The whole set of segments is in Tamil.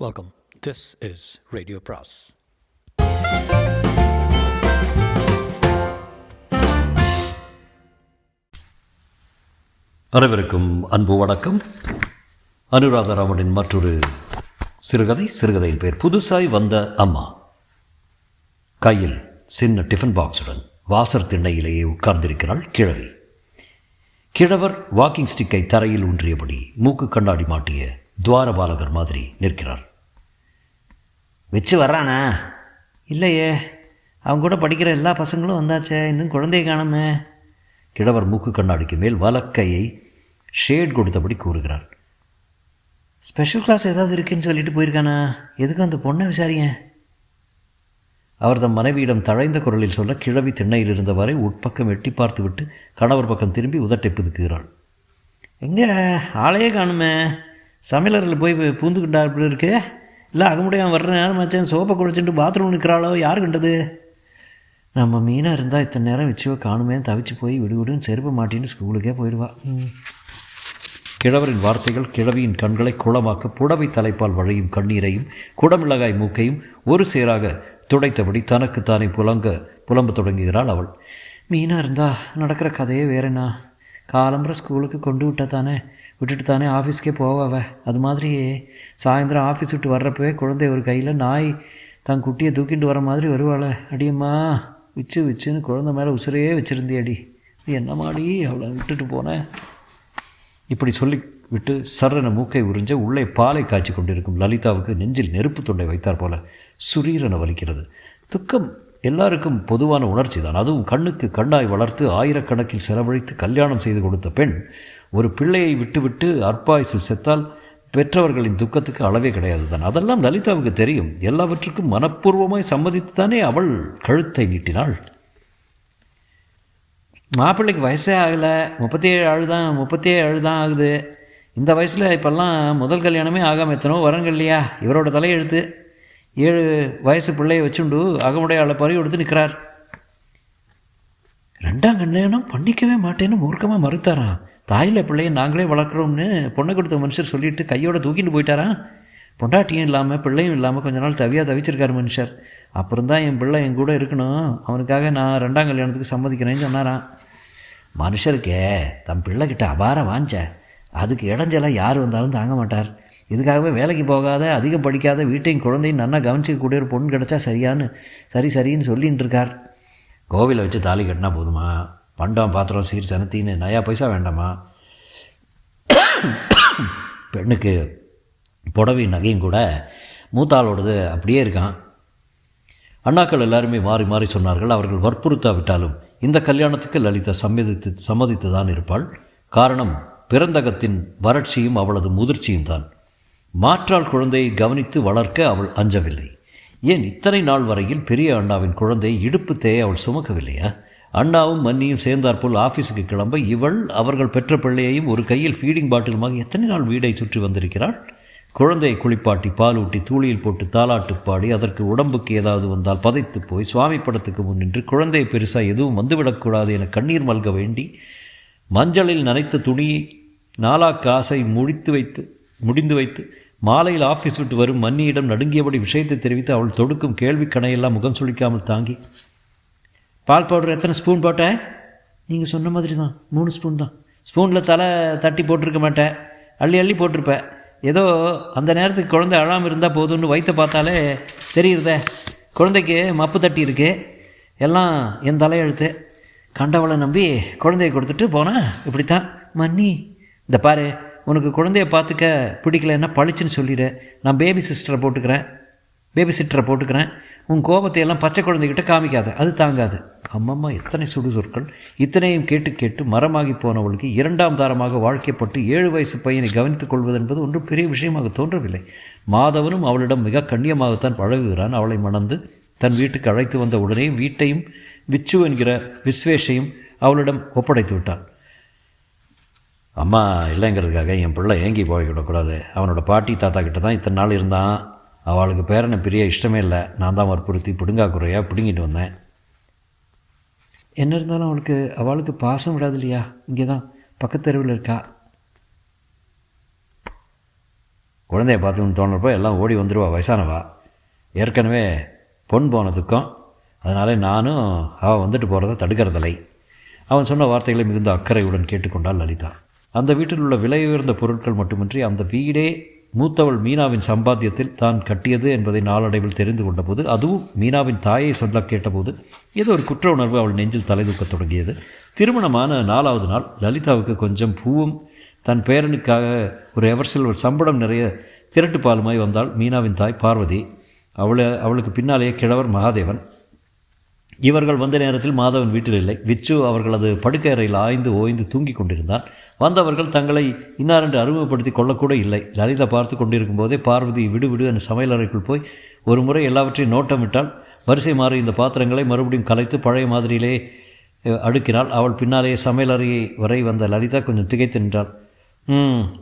Welcome. This is Radio Pras. அனைவருக்கும் அன்பு வணக்கம். அனுராதராமனின் மற்றொரு சிறுகதையின் பேர் புதுசாய் வந்த அம்மா. கையில் சின்ன டிஃபன் பாக்ஸுடன் வாசர் திண்ணையிலேயே உட்கார்ந்திருக்கிறாள் கிழவி. கிழவர் வாக்கிங் ஸ்டிக்கை தரையில் ஊன்றியபடி மூக்கு கண்ணாடி மாட்டிய துவாரபாலகர் மாதிரி நிற்கிறார். வச்சு வர்றானா? இல்லையே, அவங்க கூட படிக்கிற எல்லா பசங்களும் வந்தாச்சே, இன்னும் குழந்தைய காணாம. கிழவர் மூக்கு கண்ணாடிக்கு மேல் வலக்கையை ஷேட் கொடுத்தபடி கூறுகிறார். ஸ்பெஷல் கிளாஸ் ஏதாவது இருக்குன்னு சொல்லிட்டு போயிருக்கானா? எதுக்கும் அந்த பொண்ணை விசாரிங்க. அவர் தம் மனைவியிடம் தழைந்த குரலில் சொல்ல கிழவி திண்ணையில் இருந்தவரை உட்பக்கம் எட்டி பார்த்துவிட்டு கணவர் பக்கம் திரும்பி உதட்டை புதுக்குகிறாள். எங்கே ஆளையே காணுமே? சமையலரில் போய் பூந்துக்கிட்டா இப்படி இருக்கு. இல்லை அகமுடியான் வர்ற நேரம் ஆச்சேன், சோப்பை குடிச்சுட்டு பாத்ரூம் நிற்கிறாளோ, யார் கண்டது? நம்ம மீனாக இருந்தால் இத்தனை நேரம் வச்சுவ காணுமே, தவிச்சு போய் விடுவிடுன்னு செருப்பு மாட்டின்னு ஸ்கூலுக்கே போயிடுவா. கிழவரின் வார்த்தைகள் கிழவியின் கண்களை குளமாக்க புடவை தலைப்பால் வழியும் கண்ணீரையும் குடமிளகாய் மூக்கையும் ஒரு சேராக துடைத்தபடி தனக்குத்தானே புலம்ப தொடங்குகிறாள் அவள். மீனாக இருந்தால் நடக்கிற கதையே வேறேண்ணா. காலம்புற ஸ்கூலுக்கு கொண்டு விட்டுட்டு தானே ஆஃபீஸ்க்கே போவாவ. அது மாதிரியே சாயந்தரம் ஆஃபீஸ் விட்டு வர்றப்பவே குழந்தை ஒரு கையில் நாய் தன் குட்டியை தூக்கிட்டு வர மாதிரி வருவாளே. அடியம்மா, விச்சுன்னு குழந்தை மேலே உசுரையே வச்சுருந்தே அடி. இது என்னமாடி அவளை விட்டுட்டு போனேன். இப்படி சொல்லி விட்டு சர்ரன மூக்கை உறிஞ்ச உள்ளே பாலை காய்ச்சி கொண்டிருக்கும் லலிதாவுக்கு நெஞ்சில் நெருப்பு தொண்டை வைத்தார் போல சுரீரன வலிக்கிறது. துக்கம் எல்லாருக்கும் பொதுவான உணர்ச்சி தான். அதுவும் கண்ணுக்கு கண்ணாய் வளர்த்து ஆயிரக்கணக்கில் செலவழித்து கல்யாணம் செய்து கொடுத்த பெண் ஒரு பிள்ளையை விட்டுவிட்டு அற்பாயுசில் செத்தால் பெற்றவர்களின் துக்கத்துக்கு அளவே கிடையாது தான். அதெல்லாம் லலிதாவுக்கு தெரியும். எல்லாவற்றுக்கும் மனப்பூர்வமாய் சம்மதித்து தானே அவள் கழுத்தை நீட்டினாள். மாப்பிள்ளைக்கு வயசே ஆகலை, 37 தான் ஆகுது. இந்த வயசில் இப்போல்லாம் முதல் கல்யாணமே ஆகாமல் எத்தனோ வரங்கள் இல்லையா? இவரோட தலையெழுத்து 7 வயசு பிள்ளையை வச்சுண்டு அகமுடையாளை பறி கொடுத்து நிற்கிறார். 2ஆம் கல்யாணம் பண்ணிக்கவே மாட்டேன்னு மூர்க்கமாக மறுத்தாராம். தாயில் பிள்ளையை நாங்களே வளர்க்குறோம்னு பொண்ணை கொடுத்த மனுஷர் சொல்லிவிட்டு கையோட தூக்கிட்டு போயிட்டாரான். பொண்டாட்டியும் இல்லாமல் பிள்ளையும் இல்லாமல் கொஞ்ச நாள் தவிச்சிருக்கார் மனுஷர். அப்புறம் தான் என் பிள்ளை என் கூட இருக்கணும், அவனுக்காக நான் 2ஆம் கல்யாணத்துக்கு சம்மதிக்கிறேன்னு சொன்னாரான். மனுஷருக்கே தன் பிள்ளைக்கிட்ட அபாரம் வாஞ்ச, அதுக்கு இடைஞ்சலாக யார் வந்தாலும் தாங்க மாட்டார். இதுக்காகவே வேலைக்கு போகாத, அதிகம் படிக்காத, வீட்டையும் குழந்தையும் நல்லா கவனிச்சிக்கக்கூடிய ஒரு பொண்ணு கிடச்சா சரின்னு சொல்லின்னு இருக்கார். கோவிலை வச்சு தாலி கட்டினா போதுமா? பண்டம் பாத்திரம் சீர் சனத்தின்னு நயா பைசா வேண்டாமா? பெண்ணுக்கு புடவை நகையும் கூட மூத்தாளோடது அப்படியே இருக்கான். அண்ணாக்கள் எல்லாருமே மாறி மாறி சொன்னார்கள். அவர்கள் வற்புறுத்தாவிட்டாலும் இந்த கல்யாணத்துக்கு லலிதா சம்மதித்து தான் இருப்பாள். காரணம் பிறந்தகத்தின் வறட்சியும் அவளது முதிர்ச்சியும் தான். மாற்றாள் குழந்தையை கவனித்து வளர்க்க அவள் அஞ்சவில்லை. ஏன் இத்தனை நாள் வரையில் பெரிய அண்ணாவின் குழந்தையை இடுப்பு தேய அவள் சுமக்கவில்லையா? அண்ணாவும் மன்னியும் சேர்ந்தாற்போல் ஆஃபீஸுக்கு கிளம்ப இவள் அவர்கள் பெற்ற பிள்ளையையும் ஒரு கையில் ஃபீடிங் பாட்டிலுமாக எத்தனை நாள் வீடை சுற்றி வந்திருக்கிறாள். குழந்தையை குளிப்பாட்டி பாலூட்டி தூளியில் போட்டு தாலாட்டு பாடி அதற்கு உடம்புக்கு ஏதாவது வந்தால் பதைத்து போய் சுவாமி படத்துக்கு முன்னின்று குழந்தையை பெருசாக எதுவும் வந்துவிடக்கூடாது என கண்ணீர் மல்க வேண்டி மஞ்சளில் நனைத்த துணியை நாலாக்கு ஆசை முடிந்து வைத்து மாலையில் ஆஃபீஸ் விட்டு வரும் மன்னியிடம் நடுங்கியபடி விஷயத்தை தெரிவித்து அவள் தொடுக்கும் கேள்வி கணையெல்லாம் முகம் சுளிக்காமல் தாங்கி, பால் பவுடர் எத்தனை ஸ்பூன் போட்டேன்? நீங்கள் சொன்ன மாதிரி தான் 3 ஸ்பூன் தான். ஸ்பூனில் தலை தட்டி போட்டிருக்க மாட்டேன், அள்ளி போட்டிருப்பேன். ஏதோ அந்த நேரத்துக்கு குழந்தை அழாமல் இருந்தால் போதும்னு வயிற்ற பார்த்தாலே தெரியுறதே. குழந்தைக்கு மப்பு தட்டி இருக்கு, எல்லாம் என் தலையெழுத்து. கண்டவளை நம்பி குழந்தைய கொடுத்துட்டு போனேன். இப்படித்தான் மன்னி, இந்த பாரு, உனக்கு குழந்தைய பார்த்துக்க பிடிக்கலன்னா பளிச்சுன்னு சொல்லிவிடு. நான் பேபி சிட்டரை போட்டுக்கிறேன். உன் கோபத்தையெல்லாம் பச்சை குழந்தைகிட்ட காமிக்காத, அது தாங்காது. அம்மம்மா, எத்தனை சுடு சொற்கள்! இத்தனையும் கேட்டு மரமாகி போனவளுக்கு 2ஆம் தாரமாக வாழ்க்கைப்பட்டு 7 வயசு பையனை கவனித்துக் கொள்வது என்பது ஒன்றும் பெரிய விஷயமாக தோன்றவில்லை. மாதவனும் அவளிடம் மிக கண்ணியமாகத்தான் பழகுகிறான். அவளை மணந்து தன் வீட்டுக்கு அழைத்து வந்த உடனே வீட்டையும் விச்சு என்கிற விஸ்வேஷையும் அவளிடம் ஒப்படைத்து விட்டான். அம்மா இல்லைங்கிறதுக்காக என் பிள்ளை ஏங்கி போய்விடக்கூடாது. அவனோட பாட்டி தாத்தா கிட்ட தான் இத்தனை நாள் இருந்தான். அவளுக்கு பேரனை பிரிய இஷ்டமே இல்லை. நான் தான் வற்புறுத்தி பிடுங்கா குறையாக பிடுங்கிட்டு வந்தேன். என்ன இருந்தாலும் அவளுக்கு பாசம் விடாது இல்லையா? இங்கே தான் பக்கத்தெருவில் இருக்கா. குழந்தைய பார்த்துன்னு தோணுறப்போ எல்லாம் ஓடி வந்துடுவா, வயசானவா. ஏற்கனவே பொன் போன துக்கம். அதனாலே நானும் அவள் வந்துட்டு போகிறத தடுக்கிறதில்லை. அவன் சொன்ன வார்த்தைகளை மிகுந்த அக்கறையுடன் கேட்டுக்கொண்டாள் லலிதா. அந்த வீட்டில் உள்ள விலை உயர்ந்த பொருட்கள் மட்டுமின்றி அந்த வீடே மூத்தவள் மீனாவின் சம்பாத்தியத்தில் தான் கட்டியது என்பதை நாளடைவில் தெரிந்து கொண்டபோது, அதுவும் மீனாவின் தாயை சொல்ல கேட்டபோது ஏதோ ஒரு குற்ற உணர்வு அவள் நெஞ்சில் தலைதூக்கத் தொடங்கியது. திருமணமான 4வது நாள் லலிதாவுக்கு கொஞ்சம் பூவும் தன் பேரனுக்காக ஒரு எவர்சில்வர் சம்பளம் நிறைய திரட்டு பாலுமாய் வந்தாள் மீனாவின் தாய் பார்வதி. அவளுக்கு பின்னாலேயே கிழவர் மகாதேவன். இவர்கள் வந்த நேரத்தில் மாதவன் வீட்டில் இல்லை. விச்சு அவர்களது படுக்கை அறையில் ஆய்ந்து ஓய்ந்து தூங்கி கொண்டிருந்தான். வந்தவர்கள் தங்களை இன்னாரென்று அறிமுகப்படுத்தி கொள்ளக்கூட இல்லை. லலிதா பார்த்து கொண்டிருக்கும் போதே பார்வதி விடு என்ற சமையலறைக்குள் போய் ஒரு முறை எல்லாவற்றையும் நோட்டமிட்டால் வரிசை மாறி இந்த பாத்திரங்களை மறுபடியும் கலைத்து பழைய மாதிரியிலே அடுக்கினாள். அவள் பின்னாலேயே சமையலறை வரை வந்த லலிதா கொஞ்சம் திகைத்து நின்றாள்.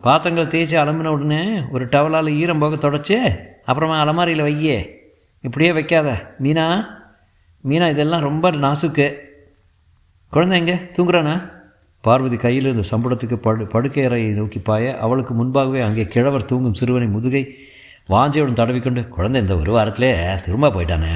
பாத்திரங்களை தேய்ச்சி அலம்பின உடனே ஒரு டவலால் ஈரம் போக தொடச்சே அப்புறமா அலமாரியில் வையே, இப்படியே வைக்காத மீனா இதெல்லாம் ரொம்ப நாசுக்கு. குழந்தை எங்கே தூங்குறானா? பார்வதி கையில் இருந்த சம்பளத்துக்கு படுக்கை அறையை நோக்கி பாய அவளுக்கு முன்பாகவே அங்கே கிழவர் தூங்கும் சிறுவனை முதுகை வாஞ்சையுடன் தடவிக்கொண்டு, குழந்தை இந்த ஒரு வாரத்திலே திரும்ப போயிட்டானே.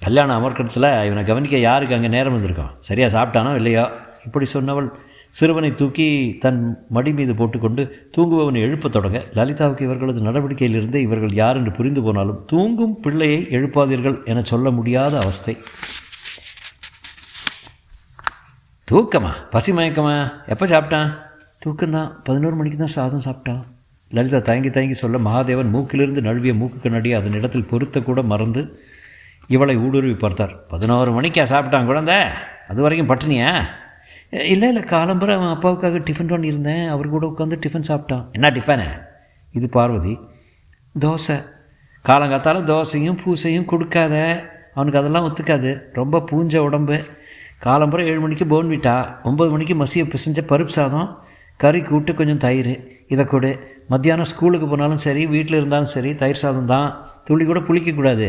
கல்யாண அமர்க்கத்தில் இவனை கவனிக்க யாருக்கு அங்கே நேரம் வந்திருக்கோம்? சரியாக சாப்பிட்டானோ இல்லையோ? இப்படி சொன்னவள் சிறுவனை தூக்கி தன் மடி மீது போட்டுக்கொண்டு தூங்குபவனை எழுப்பத் தொடங்க, லலிதாவுக்கு இவர்களது நடவடிக்கையிலிருந்து இவர்கள் யார் என்று புரிந்து போனாலும் தூங்கும் பிள்ளையை எழுப்பாதீர்கள் என சொல்ல முடியாத அவஸ்தை. தூக்கமா? பசி மயக்கமா? எப்போ சாப்பிட்டான்? தூக்கம்தான், 11 மணிக்கு தான் சாதம் சாப்பிட்டான். லலிதா தயங்கி சொல்ல மகாதேவன் மூக்கிலிருந்து நழுவிய மூக்கு கண்ணாடி அதன் இடத்தில் பொருத்த கூட மறந்து இவளை ஊடுருவி பார்த்தார். 11 மணிக்கா சாப்பிட்டான் குழந்தை? அது வரைக்கும் பட்டினியா? இல்லை காலம்பரை அவன் அப்பாவுக்காக டிஃபன் பண்ணியிருந்தேன், அவர் கூட உட்காந்து டிஃபன் சாப்பிட்டான். என்ன டிஃபனு? இது பார்வதி. தோசை. காலங்காத்தால் தோசையும் பூசையும் கொடுக்காத, அவனுக்கு அதெல்லாம் ஒத்துக்காது, ரொம்ப பூஞ்ச உடம்பு. காலம்பரை 7 மணிக்கு போன்விட்டா, 9 மணிக்கு மசியை பிசைஞ்ச பருப்பு சாதம், கறி கூட்டு கொஞ்சம் தயிர், இதை கொடு. மத்தியானம் ஸ்கூலுக்கு போனாலும் சரி வீட்டில் இருந்தாலும் சரி தயிர் சாதம் தான், துளி கூட புளிக்கக்கூடாது.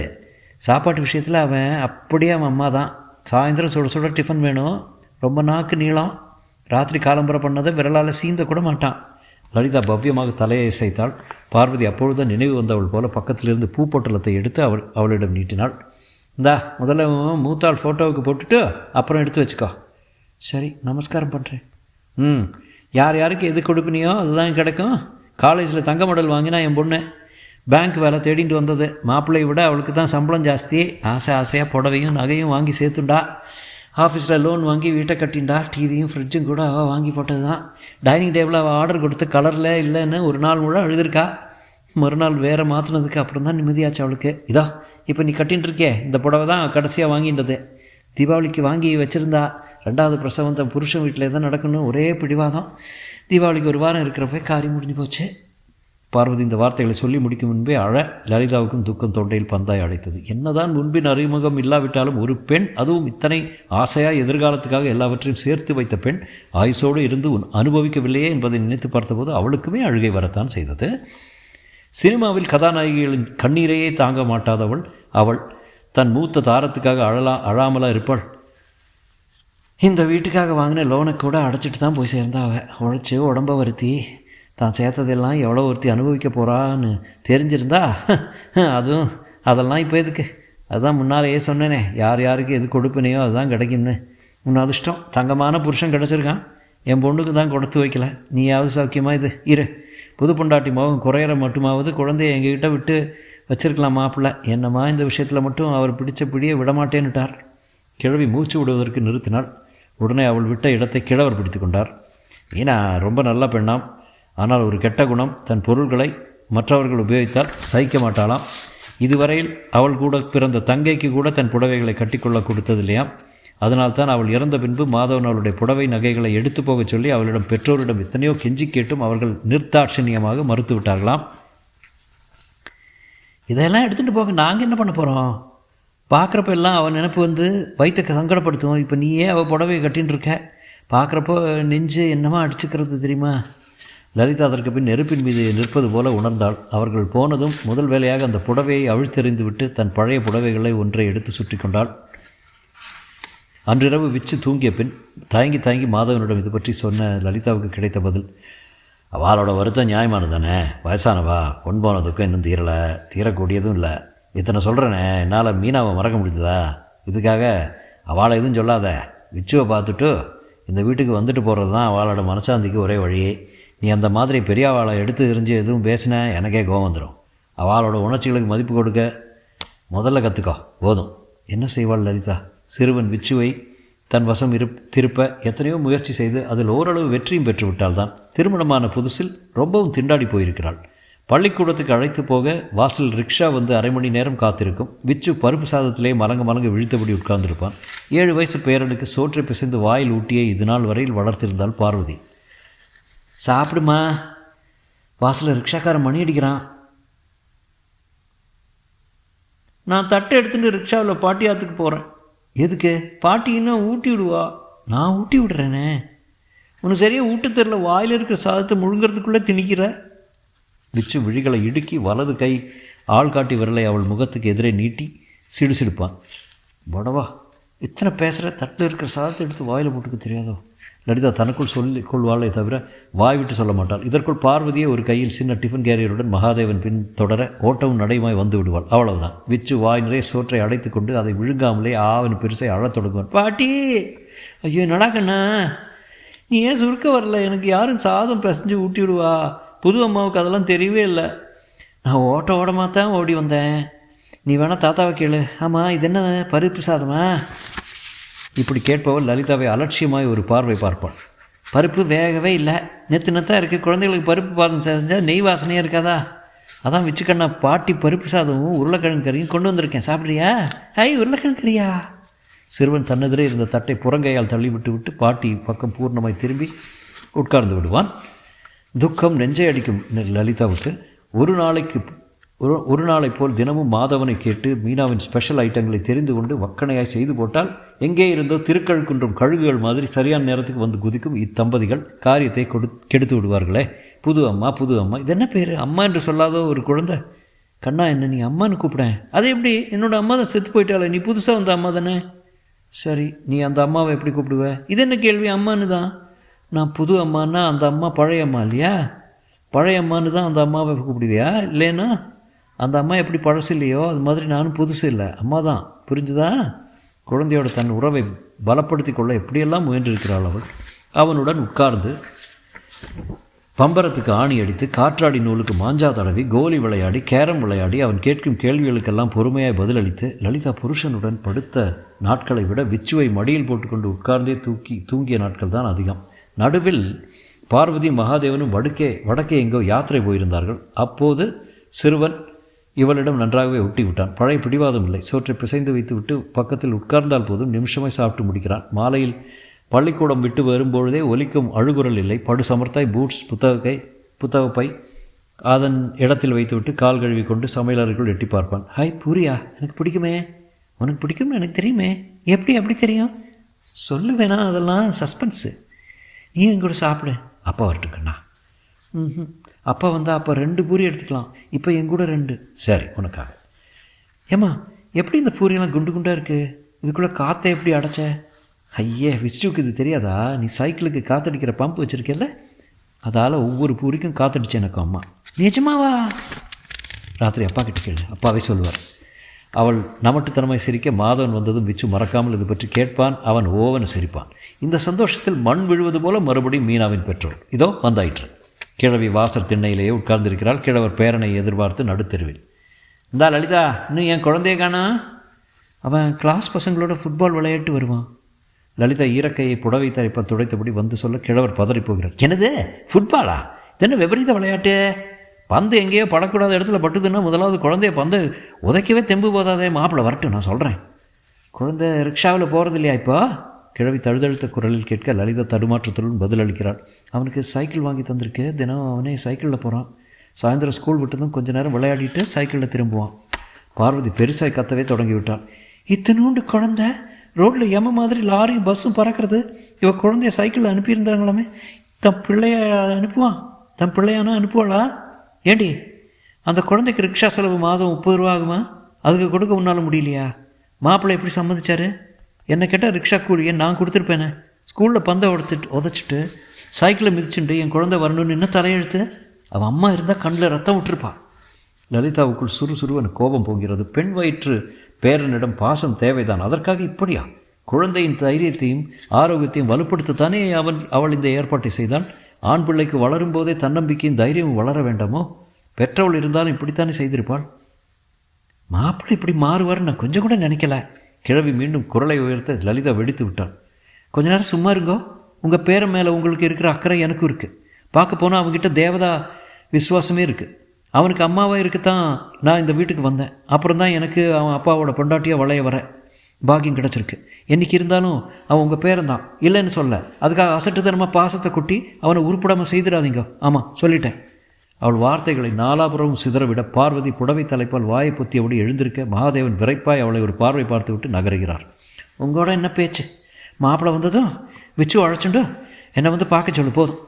சாப்பாட்டு விஷயத்தில் அவன் அப்படியே அவன் அம்மா தான். சாயந்தரம் சுட டிஃபன் வேணும், ரொம்ப நாக்கு நீளம், ராத்திரி காலம்பரை பண்ணதை விரலால் சீந்த கூட மாட்டான். லலிதா பவ்யமாக தலையை இசைத்தாள். பார்வதி அப்பொழுதுதான் நினைவு வந்தவள் போல பக்கத்திலிருந்து பூப்பொட்டலத்தை எடுத்து அவளிடம் நீட்டினாள். இந்தா முதல்ல மூத்தாள் ஃபோட்டோவுக்கு போட்டுட்டு அப்புறம் எடுத்து வச்சுக்கோ. சரி, நமஸ்காரம் பண்ணுறேன். யாருக்கு எது கொடுப்பினியோ அதுதான் கிடைக்கும். காலேஜில் தங்க மெடல் வாங்கினா என் பொண்ணு பேங்க் வேலை தேடிட்டு வந்தது. மாப்பிள்ளையை விட அவளுக்கு தான் சம்பளம் ஜாஸ்தி. ஆசையாக புடவையும் நகையும் வாங்கி சேர்த்துண்டா. ஆஃபீஸில் லோன் வாங்கி வீட்டை கட்டிண்டா. டிவியும் ஃப்ரிட்ஜும் கூட அவள் வாங்கி போட்டது தான். டைனிங் டேபிள் அவள் ஆர்டர் கொடுத்து கலரில் இல்லைன்னு ஒரு நாள் முழு அழுதுருக்கா. மறுநாள் வேறு மாற்றினதுக்கு அப்புறம் தான் நிம்மதியாச்சு அவளுக்கு. இதோ இப்போ நீ கட்டின்னு இருக்கே இந்த புடவை தான் கடைசியாக வாங்கின்றது. தீபாவளிக்கு வாங்கி வச்சுருந்தா. 2வது பிரசவம் தன் புருஷன் வீட்டில் தான் நடக்கணும், ஒரே பிடிவாதம். தீபாவளிக்கு ஒரு வாரம் இருக்கிறப்ப காரியம் முடிஞ்சு போச்சு. பார்வதி இந்த வார்த்தைகளை சொல்லி முடிக்கும் முன்பே லலிதாவுக்கும் துக்கம் தொண்டையில் பந்தாய் அடைத்தது. என்னதான் முன்பின் அறிமுகம் இல்லாவிட்டாலும் ஒரு பெண், அதுவும் இத்தனை ஆசையாக எதிர்காலத்துக்காக எல்லாவற்றையும் சேர்த்து வைத்த பெண் ஆயுசோடு இருந்து அனுபவிக்கவில்லையே என்பதை நினைத்து பார்த்தபோது அவளுக்குமே அழுகை வரத்தான் செய்தது. சினிமாவில் கதாநாயகிகளின் கண்ணீரையே தாங்க மாட்டாதவள் அவள் தன் மூத்த தாரத்துக்காக அழாமலாக இருப்பாள். இந்த வீட்டுக்காக வாங்கின லோனை கூட அடைச்சிட்டு தான் போய் சேர்ந்தா. அவள் உழைச்சி உடம்ப வருத்தி தான் சேர்த்ததெல்லாம் எவ்வளோ ஒருத்தி அனுபவிக்க போகிறான்னு தெரிஞ்சிருந்தா அதெல்லாம் இப்போ எதுக்கு? அதுதான் முன்னாலேயே சொன்னேனே, யாருக்கு எது கொடுப்பினையோ அதுதான் கிடைக்கும்னு. உன் அதிர்ஷ்டம், தங்கமான புருஷன் கிடச்சிருக்கான். என் பொண்ணுக்கு தான் கொடுத்து வைக்கல. நீயாவது சௌக்கியமாக இது இரு. புது பொண்டாட்டி மோகம் குறையிற மட்டுமாவது குழந்தைய எங்ககிட்ட விட்டு வச்சிருக்கலாம் மாப்பிள்ளை. என்னம்மா இந்த விஷயத்தில் மட்டும் அவர் பிடிச்ச பிடியை விடமாட்டேன்னுட்டார். கிழவி மூச்சு விடுவதற்கு நிறுத்தினாள். உடனே அவள் விட்ட இடத்தை கிழவர் பிடித்து கொண்டார். ஏன்னா ரொம்ப நல்ல பெண்ணாம், ஆனால் ஒரு கெட்ட குணம், தன் பொருள்களை மற்றவர்கள் உபயோகித்தால் சகிக்க மாட்டாளாம். இதுவரையில் அவள் கூட பிறந்த தங்கைக்கு கூட தன் புடவைகளை கட்டிக்கொள்ள கொடுத்ததில்லையாம். அதனால்தான் அவள் இறந்த பின்பு மாதவன் அவளுடைய புடவை நகைகளை எடுத்து போகச் சொல்லி அவளிடம் பெற்றோரிடம் எத்தனையோ கெஞ்சி கேட்டும் அவர்கள் நிர்தாட்சணியமாக மறுத்து விட்டார்களாம். இதெல்லாம் எடுத்துகிட்டு போக நாங்கள் என்ன பண்ண போகிறோம்? பார்க்குறப்ப எல்லாம் அவன் நினைப்பு வந்து வயிற்றுக்கு சங்கடப்படுத்துவோம். இப்போ நீயே அவள் புடவையை கட்டின்னு இருக்க, பார்க்குறப்போ நெஞ்சு என்னமா அடிச்சுக்கிறது தெரியுமா? லலிதா அதற்கு பின் நெருப்பின் மீது நிற்பது போல உணர்ந்தாள். அவர்கள் போனதும் முதல் வேலையாக அந்த புடவையை அவிழ்த்தெறிந்து விட்டு தன் பழைய புடவைகளை ஒன்றை எடுத்து சுற்றி கொண்டாள். அன்றிரவு விச்சு தூங்கிய பின் தயங்கி மாதவனிடம் இது பற்றி சொன்ன லலிதாவுக்கு கிடைத்த பதில், அவளோட வருத்தம் நியாயமானது தானே. வயசானவா, பொன் போன துக்கம் இன்னும் தீரக்கூடியதும் இல்லை. இத்தனை சொல்கிறேனே, என்னால் மீனாவை மறக்க முடியுதா? இதுக்காக அவளை எதுவும் சொல்லாத. விச்சுவை பார்த்துட்டு இந்த வீட்டுக்கு வந்துட்டு போகிறது தான் அவளோட மனசாந்திக்கு ஒரே வழி. நீ அந்த மாதிரி பெரிய அவளை எடுத்து எறிஞ்சு எதுவும் பேசின எனக்கே கோவம் வந்துடும். அவளோட உணர்ச்சிகளுக்கு மதிப்பு கொடுக்க முதல்ல கற்றுக்கோ. போதும். என்ன செய்வாள் லலிதா? சிறுவன் விச்சுவை தன் வசம் திருப்ப எத்தனையோ முயற்சி செய்து அதில் ஓரளவு வெற்றியும் பெற்று விட்டால்தான். திருமணமான புதுசில் ரொம்பவும் திண்டாடி போயிருக்கிறாள். பள்ளிக்கூடத்துக்கு அழைத்து போக வாசல் ரிக்ஷா வந்து அரை மணி நேரம் காத்திருக்கும். விச்சு பருப்பு சாதத்திலே மலங்க விழித்தபடி உட்கார்ந்திருப்பான். 7 வயசு பேரனுக்கு சோற்றை பிசைந்து வாயில் ஊட்டியே இது நாள் வரையில் வளர்த்திருந்தாள் பார்வதி. சாப்பிடுமா, வாசலில் ரிக்ஷாக்காரன் மணி அடிக்கிறான். நான் தட்டை எடுத்துட்டு ரிக்ஷாவில் பாட்டியாத்துக்கு போகிறேன். எதுக்கு? பாட்டி இன்னும் ஊட்டி விடுவா. நான் ஊட்டி விடுறேனே. உனக்கு சரியாக ஊட்டு தெரில, வாயில் இருக்கிற சாதத்தை முழுங்கிறதுக்குள்ளே திணிக்கிற. விச்சு விழிகளை இடுக்கி வலது கை ஆள்காட்டி விரலை அவள் முகத்துக்கு எதிரே நீட்டி சிடுசிடுப்பான். படவா, இத்தனை பேசுகிற, தட்டில் இருக்கிற சாதத்தை எடுத்து வாயில் போட்டுக்க தெரியாதோ? லலிதா தனக்குள் சொல்லிக் கொள்வாளே தவிர வாய் விட்டு சொல்ல மாட்டாள். இதற்குள் பார்வதியே ஒரு கையில் சின்ன டிஃபன் கேரியருடன் மகாதேவன் பின் தொடர ஓட்டவும் நடையுமாய் வந்து விடுவாள். அவ்வளவுதான். விச்சு வாய் நிறைய சோற்றை அடைத்து கொண்டு அதை விழுங்காமலே ஆவன் பெருசை அழத் தொடங்குவான். பாட்டி, ஐயோ நடாக்கண்ணா, நீ ஏன் சுருக்க வரல? எனக்கு யாரும் சாதம் பிசைஞ்சு ஊட்டி விடுவா? புது அம்மாவுக்கு அதெல்லாம் தெரியவே இல்லை. நான் ஓட்டமாக தான் ஓடி வந்தேன். நீ வேணால் தாத்தாவை கேளு. ஆமாம், இது என்ன பருப்பு சாதமா? இப்படி கேட்பவள் லலிதாவை அலட்சியமாய் ஒரு பார்வை பார்ப்பாள். பருப்பு வேகவே இல்லை, நெத்தாக இருக்குது. குழந்தைகளுக்கு பருப்பு பாதம் செஞ்சால் நெய் வாசனையாக இருக்காதா? அதான் வச்சுக்கண்ணா, பாட்டி பருப்பு சாதமும் உருளைக்கிழங்கு கறியும் கொண்டு வந்திருக்கேன். சாப்பிட்றியா? உருளைக்கிழங்கு கறியா? சிறுவன் தன்னெதிரே இருந்த தட்டை புறங்கையால் தள்ளி விட்டு பாட்டி பக்கம் பூர்ணமாய் திரும்பி உட்கார்ந்து விடுவான். துக்கம் நெஞ்சை அடிக்கும் லலிதாவுக்கு. ஒரு நாளை போல் தினமும் மாதவனை கேட்டு மீனாவின் ஸ்பெஷல் ஐட்டங்களை தெரிந்து கொண்டு வக்கணையாய் செய்து போட்டால் எங்கே இருந்தோ திருக்கழுக்குன்றும் கழுகுகள் மாதிரி சரியான நேரத்துக்கு வந்து குதிக்கும் இத்தம்பதிகள் காரியத்தை கெடுத்து விடுவார்களே. புது அம்மா இது என்ன பேர்? அம்மா என்று சொல்லாதோ ஒரு குழந்தை. கண்ணா, என்ன நீ அம்மான்னு கூப்பிடேன்? அது எப்படி? என்னோடய அம்மா தான் செத்து போயிட்டாளே, நீ புதுசாக வந்த அம்மா தானே? சரி, நீ அந்த அம்மாவை எப்படி கூப்பிடுவ? இது என்ன கேள்வி? அம்மானு தான். நான் புது அம்மானா அந்த அம்மா பழைய அம்மா இல்லையா? பழைய அம்மானு தான் அந்த அம்மாவை கூப்பிடுவியா? இல்லைன்னா அந்த அம்மா எப்படி பழசு இல்லையோ அது மாதிரி நானும் புதுசு இல்லை, அம்மா தான். புரிஞ்சுதா? குழந்தையோட தன் உறவை பலப்படுத்தி கொள்ள எப்படியெல்லாம் முயன்றிருக்கிறாள் அவள். அவனுடன் உட்கார்ந்து பம்பரத்துக்கு ஆணி அடித்து காற்றாடி நூலுக்கு மாஞ்சா தடவி கோலி விளையாடி கேரம் விளையாடி அவன் கேட்கும் கேள்விகளுக்கெல்லாம் பொறுமையாய் பதிலளித்து லலிதா புருஷனுடன் படுத்த நாட்களை விட விச்சுவை மடியில் போட்டுக்கொண்டு உட்கார்ந்தே தூங்கிய நாட்கள் தான் அதிகம். நடுவில் பார்வதி மகாதேவனும் வடக்கே எங்கோ யாத்திரை போயிருந்தார்கள். அப்போது சிறுவன் இவளிடம் நன்றாகவே ஒட்டி விட்டான். பழைய பிடிவாதம் இல்லை. சோற்றை பிசைந்து வைத்து விட்டு பக்கத்தில் உட்கார்ந்தால் போதும் நிமிஷமாய் சாப்பிட்டு முடிக்கிறான். மாலையில் பள்ளிக்கூடம் விட்டு வரும்பொழுதே ஒலிக்கும் அழுகுரல் இல்லை. படு சமர்த்தாய் பூட்ஸ் புத்தகப்பை அதன் இடத்தில் வைத்துவிட்டு கால் கழுவி கொண்டு சமையலறைக்குள் எட்டி பார்ப்பான். ஹாய் பூரியா, எனக்கு பிடிக்குமே. உனக்கு பிடிக்கும்னு எனக்கு தெரியுமே. அப்படி தெரியும்? சொல்லுவேனா? அதெல்லாம் சஸ்பென்ஸு. நீ எங்கூட சாப்பிடு. அப்பா வரட்டுக்கண்ணா. அப்பா வந்தால் அப்போ 2 பூரி எடுத்துக்கலாம். இப்போ எங்கூட 2. சரி, உனக்காக. ஏம்மா, எப்படி இந்த பூரியெல்லாம் குண்டு குண்டாக இருக்குது? இதுக்குள்ளே காற்றை எப்படி அடைச்ச? ஐயே, விஷ்ணுவுக்கு இது தெரியாதா? நீ சைக்கிளுக்கு காற்றடிக்கிற பம்ப் வச்சுருக்கல, அதால் ஒவ்வொரு பூரிக்கும் காற்றடிச்சேன் எனக்கு அம்மா. நிஜமாவா? ராத்திரி அப்பா கிட்ட கேளு, அப்பாவே சொல்லுவார். அவள் நமட்டுத்தனமாய் சிரிக்க மாதவன் வந்ததும் விச்சு மறக்காமல் இது பற்றி கேட்பான். அவன் ஓவன் சிரிப்பான். இந்த சந்தோஷத்தில் மண் விழுவது போல மறுபடியும் மீனாவின் பெற்றோர் இதோ வந்தாயிற்று. கிழவி வாசல் திண்ணையிலேயே உட்கார்ந்திருக்கிறாள். கிழவர் பேரனை எதிர்பார்த்து நடுத்தெருவில். இந்தா லலிதா, இன்னும் என் குழந்தைய காணா? அவன் கிளாஸ் பசங்களோட ஃபுட்பால் விளையாட்டு வருவான். லலிதா ஈரக்கையை புடவை தரைப்ப துடைத்தபடி வந்து சொல்ல கிழவர் பதறி போகிறார். என்னது, ஃபுட்பாலா? இதென்ன விபரீத விளையாட்டு? பந்து எங்கேயோ படக்கூடாத இடத்துல பட்டுதுன்னா முதலாவது குழந்தைய பந்து உதைக்கவே தெம்பு போதாதே. மாப்பிள்ளை வரட்டும், நான் சொல்கிறேன். குழந்தை ரிக்ஷாவில் போகிறது இல்லையா இப்போ? கிழவி தழுதழுத்த குரலில் கேட்க லலிதா தடுமாற்றத்துடன் பதிலளிக்கிறாள். அவனுக்கு சைக்கிள் வாங்கி தந்திருக்கு. தினம் அவனே சைக்கிளில் போகிறான். சாயந்தரம் ஸ்கூல் விட்டதும் கொஞ்சம் நேரம் விளையாடிட்டு சைக்கிளில் திரும்புவான். பார்வதி பெருசாய் கத்தவே தொடங்கிவிட்டாள். இத்தனோண்டு குழந்தை ரோட்டில் எம மாதிரி லாரியும் பஸ்ஸும் பறக்கிறது. இவ குழந்தைய சைக்கிளில் அனுப்பியிருந்தாங்களாமே. தன் பிள்ளைய அனுப்புவான்? தன் பிள்ளையானா அனுப்புவாளா? ஏண்டி, அந்த குழந்தைக்கு ரிக்ஷா செலவு மாதம் 30 ரூபா ஆகுமா? அதுக்கு கொடுக்க உன்னால் முடியலையா? மாப்பிள்ளை எப்படி சம்மதிச்சாரு? என்னை கேட்டால் ரிக்ஷா கூலியை நான் கொடுத்துருப்பேனே. ஸ்கூலில் பந்தை உதச்சிட்டு சைக்கிளை மிதிச்சுண்டு என் குழந்தை வரணும்னு என்ன தலையெழுத்து? அவன் அம்மா இருந்தால் கண்ணில் ரத்தம் விட்டுருப்பா. லலிதாவுக்குள் சுறுசுறுவன் கோபம் போகிறது. பெண் வயிற்று பேரனிடம் பாசம் தேவைதான், அதற்காக இப்படியா? குழந்தையின் தைரியத்தையும் ஆரோக்கியத்தையும் வலுப்படுத்தத்தானே அவள் இந்த ஏற்பாட்டை செய்தாள். ஆண் பிள்ளைக்கு வளரும் போதே தன்னம்பிக்கையும் தைரியமும் வளர வேண்டாமோ? பெற்றவள் இருந்தாலும் இப்படித்தானே செய்திருப்பாள். மாப்பிள்ளை இப்படி மாறுவார்னு நான் கொஞ்சம் கூட நினைக்கல. கிழவி மீண்டும் குரலை உயர்த்த லலிதா வெடித்து விட்டாள். கொஞ்ச நேரம் சும்மா இருங்கோ. உங்கள் பேரன் மேலே உங்களுக்கு இருக்கிற அக்கறை எனக்கும் இருக்குது. பார்க்க போனால் அவங்ககிட்ட தேவதா விசுவாசமே இருக்குது. அவனுக்கு அம்மாவாக இருக்குத்தான் நான் இந்த வீட்டுக்கு வந்தேன். அப்புறம் தான் எனக்கு அவன் அப்பாவோட பொண்டாட்டியாக வளைய வர பாக்கியம் கிடச்சிருக்கு. என்றைக்கு இருந்தாலும் அவன் உங்கள் பேரன் தான், இல்லைன்னு சொல்ல. அதுக்காக அசட்டுத்தனமாக பாசத்தை கொட்டி அவனை உருப்படாமல் செய்திடாதீங்க. ஆமாம், சொல்லிட்டேன். அவள் வார்த்தைகளை நாலாபுரமும் சிதறவிட பார்வதி புடவை தலைப்பால் வாயை பொத்தியபடி எழுந்திருக்க மகாதேவன் விரைப்பாய் அவளை ஒரு பார்வை பார்த்துவிட்டு நகருகிறார். உங்களோட என்ன பேச்சு? மாப்பிள்ளை வந்ததும் விச்சு அழைச்சுண்டு என்னை வந்து பார்க்க சொல்லு போதும்.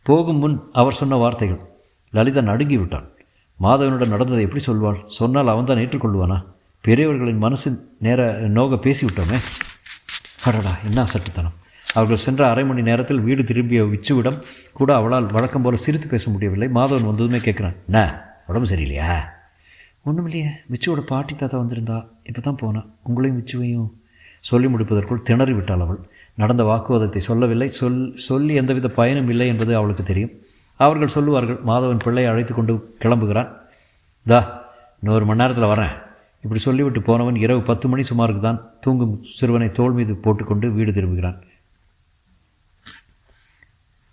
போகும் முன் அவர் சொன்ன வார்த்தைகள். லலிதா நடுங்கி விட்டாள். மாதவனுடன் நடந்ததை எப்படி சொல்வாள்? சொன்னால் அவன் தான் ஏற்றுக்கொள்வானா? பெரியவர்களின் மனசின் நேர நோக பேசிவிட்டோமே. அடடா, என்ன சட்டுத்தனம்! அவர்கள் சென்ற அரை மணி நேரத்தில் வீடு திரும்பிய விச்சுவிடம் கூட அவளால் வழக்கம் போல சிரித்து பேச முடியவில்லை. மாதவன் வந்ததுமே கேட்குறான், என்ன உடம்பு சரியில்லையா? ஒன்றும் இல்லையே, விச்சுவோட பாட்டி தாத்தா வந்திருந்தா, இப்போ தான் போனான். உங்களையும் விச்சுவையும் சொல்லி முடிப்பதற்குள் திணறி விட்டாள் அவள். நடந்த வாக்குவாதத்தை சொல்லவில்லை. சொல்லி எந்தவித பயனும் இல்லை என்பது அவளுக்கு தெரியும். அவர்கள் சொல்லுவார்கள். மாதவன் பிள்ளையை அழைத்து கொண்டு கிளம்புகிறான். தா, இன்னொரு மணி நேரத்தில் வரேன். இப்படி சொல்லிவிட்டு போனவன் இரவு 10 மணி சுமாருக்கு தான் தூங்கும் சிறுவனை தோள் மீது போட்டுக்கொண்டு வீடு திரும்புகிறான்.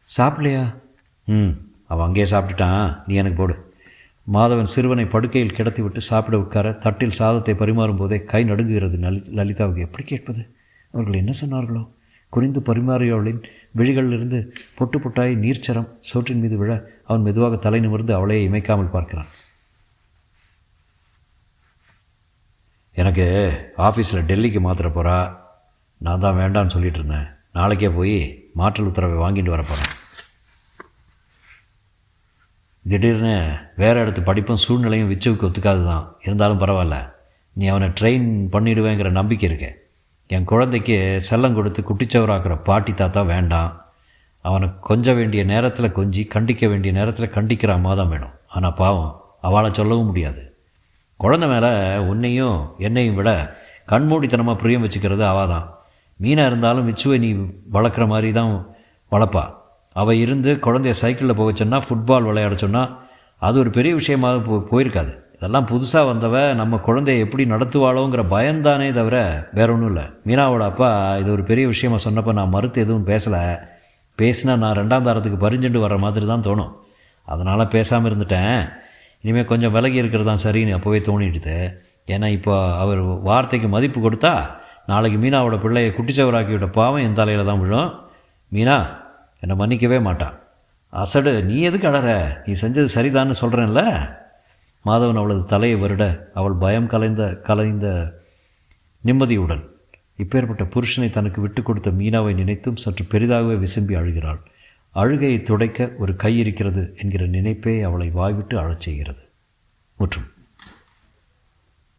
சாப்பிடலையா? அவன் அங்கேயே சாப்பிட்டுட்டான், நீ எனக்கு போடு. மாதவன் சிறுவனை படுக்கையில் கிடத்திவிட்டு சாப்பிட உட்கார தட்டில் சாதத்தை பரிமாறும் போதே கை நடுங்குகிறது லலிதாவுக்கு. எப்படி கேட்பது? அவர்கள் என்ன சொன்னார்களோ? குறிந்து பரிமாறியவளின் விழிகளிலிருந்து பொட்டு பொட்டாய் நீர்ச்சரம் சோற்றின் மீது விழ அவன் மெதுவாக தலை நிமிர்ந்து அவளையே இமைக்காமல் பார்க்கிறான். எனக்கு ஆஃபீஸில் டெல்லிக்கு மாத்திர போகிறா. நான் தான் வேண்டான்னு சொல்லிட்டு இருந்தேன். நாளைக்கே போய் மாற்றல் உத்தரவை வாங்கிட்டு வரப்போகிறேன். திடீர்னு வேறு இடத்து படிப்பும் சூழ்நிலையும் விச்சுவுக்கு ஒத்துக்காது தான். இருந்தாலும் பரவாயில்ல, நீ அவனை ட்ரெயின் பண்ணிவிடுவேங்கிற நம்பிக்கை இருக்கு. என் குழந்தைக்கு செல்லம் கொடுத்து குட்டிச்சவராக்கிற பாட்டி தாத்தா வேண்டாம். அவனை கொஞ்ச வேண்டிய நேரத்தில் கொஞ்சி கண்டிக்க வேண்டிய நேரத்தில் கண்டிக்கிற அம்மா தான் வேணும். ஆனால் பாவம், அவளை சொல்லவும் முடியாது. குழந்தை மேலே உன்னையும் என்னையும் விட கண்மூடித்தனமாக பிரியம் வச்சுக்கிறது அவள் தான். மீனாக இருந்தாலும் விச்சுவை நீ வளர்க்குற மாதிரி தான் வளர்ப்பா. அவள் இருந்து குழந்தைய சைக்கிளில் போக சொன்னால், ஃபுட்பால் விளையாட சொன்னால் அது ஒரு பெரிய விஷயமாக போயிருக்காது. இதெல்லாம் புதுசாக வந்தவ நம்ம குழந்தைய எப்படி நடத்துவாளோங்கிற பயந்தானே தவிர வேற ஒன்றும் இல்லை. மீனாவோட அப்பா இது ஒரு பெரிய விஷயமாக சொன்னப்போ நான் மறுத்து எதுவும் பேசலை. பேசினா நான் 2ஆம் தாரத்துக்கு பறிஞ்சுட்டு வர்ற மாதிரி தான் தோணும். அதனால் பேசாமல் இருந்துட்டேன். இனிமேல் கொஞ்சம் விலகி இருக்கிறது தான் சரின்னு அப்போவே தோணிடுது. ஏன்னா இப்போ அவர் வார்த்தைக்கு மதிப்பு கொடுத்தா நாளைக்கு மீனாவோட பிள்ளையை குட்டிச்சவராக்கிவிட்ட பாவம் என் தலையில் தான் விழும். மீனா என்னை மன்னிக்கவே மாட்டான். அசடு, நீ எதுக்கு அடற? நீ செஞ்சது சரிதான்னு சொல்கிறேன்ல. மாதவன் அவளது தலையை வருட அவள் பயம் கலைந்த நிம்மதியுடன் இப்பேற்பட்ட புருஷனை தனக்கு விட்டு கொடுத்த மீனாவை நினைத்தும் சற்று பெரிதாகவே விசும்பி அழுகிறாள். அழுகையை துடைக்க ஒரு கை இருக்கிறது என்கிற நினைப்பே அவளை வாய்விட்டு அழச் செய்கிறது. முற்றும்.